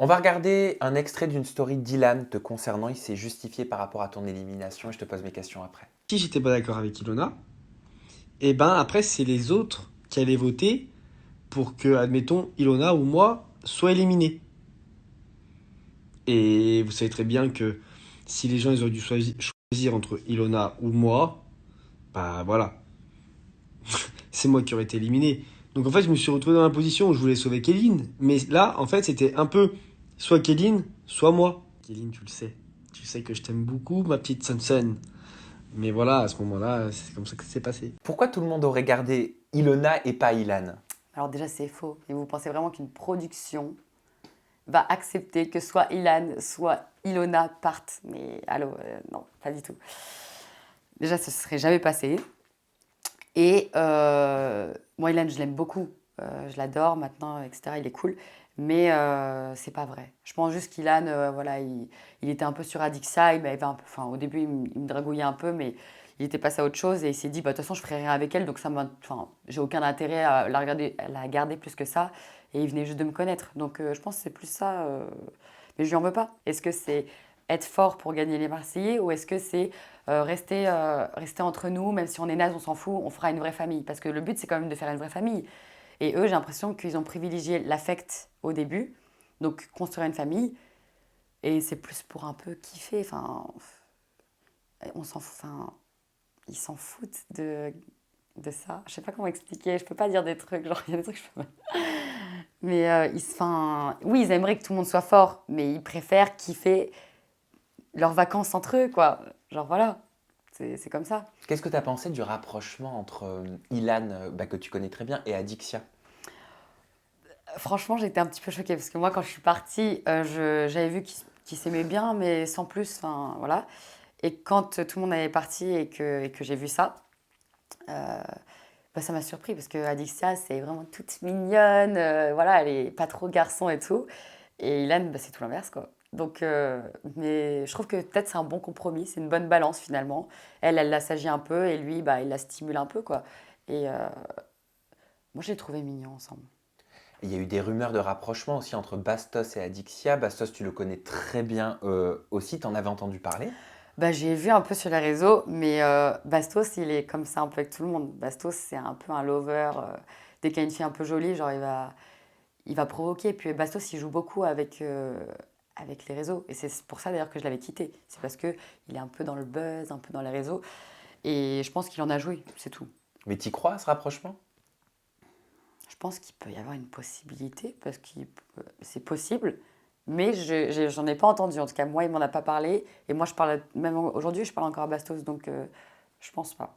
On va regarder un extrait d'une story d'Ilan te concernant. Il s'est justifié par rapport à ton élimination et je te pose mes questions après. Si j'étais pas d'accord avec Ilona, et ben après c'est les autres qui allaient voter pour que, admettons, Ilona ou moi soient éliminés. Et vous savez très bien que si les gens ils auraient dû choisir entre Ilona ou moi, bah voilà, c'est moi qui aurais été éliminé. Donc en fait je me suis retrouvé dans la position où je voulais sauver Kéline, mais là en fait c'était un peu soit Kéline, soit moi. Kéline, tu sais que je t'aime beaucoup ma petite Sun. Mais voilà, à ce moment-là, c'est comme ça que c'est passé. Pourquoi tout le monde aurait gardé Ilona et pas Ilan? Alors déjà, c'est faux. Et vous pensez vraiment qu'une production va accepter que soit Ilan, soit Ilona partent? Mais allô, non, pas du tout. Déjà, ce serait jamais passé. Et moi, Ilan, je l'aime beaucoup. Je l'adore maintenant, etc. Il est cool. Mais c'est pas vrai. Je pense juste qu'Ilan, voilà, il était un peu sur Adixia. Il m'avait un peu, enfin, au début, il me dragouillait un peu, mais il était passé à autre chose et il s'est dit, bah, de toute façon, je ferai rien avec elle, donc enfin, j'ai aucun intérêt à la garder plus que ça. Et il venait juste de me connaître. Donc je pense que c'est plus ça. Mais je lui en veux pas. Est-ce que c'est être fort pour gagner les Marseillais ou est-ce que c'est rester entre nous, même si on est naze, on s'en fout, on fera une vraie famille? Parce que le but, c'est quand même de faire une vraie famille. Et eux, j'ai l'impression qu'ils ont privilégié l'affect au début, donc construire une famille, et c'est plus pour un peu kiffer. Enfin, on s'en fout, enfin, ils s'en foutent de ça. Je sais pas comment expliquer, je peux pas dire des trucs, genre, il y a des trucs que je peux pas. Mais enfin, oui, ils aimeraient que tout le monde soit fort, mais ils préfèrent kiffer leurs vacances entre eux, quoi. Genre voilà, c'est comme ça. Qu'est-ce que tu as pensé du rapprochement entre Ilan, que tu connais très bien, et Adixia? Franchement, j'étais un petit peu choquée parce que moi, quand je suis partie, j'avais vu qu'ils s'aimaient bien, mais sans plus. Enfin, voilà. Et quand tout le monde est parti et que j'ai vu ça, euh, bah, ça m'a surpris parce que Adixia, c'est vraiment toute mignonne. Voilà, elle est pas trop garçon et tout. Et Ilan, bah, c'est tout l'inverse, quoi. Donc, mais je trouve que peut-être c'est un bon compromis, c'est une bonne balance finalement. Elle l'assagit un peu et lui, bah, il la stimule un peu, quoi. Et moi, je les trouvais mignons ensemble. Il y a eu des rumeurs de rapprochement aussi entre Bastos et Adixia. Bastos, tu le connais très bien aussi, t'en avais entendu parler. Bah, j'ai vu un peu sur les réseaux, mais Bastos, il est comme ça un peu avec tout le monde. Bastos, c'est un peu un lover. Dès qu'il y a une fille un peu jolie, genre il va provoquer. Puis Bastos, il joue beaucoup avec les réseaux. Et c'est pour ça d'ailleurs que je l'avais quitté. C'est parce qu'il est un peu dans le buzz, un peu dans les réseaux. Et je pense qu'il en a joué, c'est tout. Mais t'y crois à ce rapprochement? Je pense qu'il peut y avoir une possibilité, parce que c'est possible. Mais j'en ai pas entendu. En tout cas, moi, il m'en a pas parlé. Et moi, je parle, même aujourd'hui, je parle encore à Bastos. Donc, je pense pas.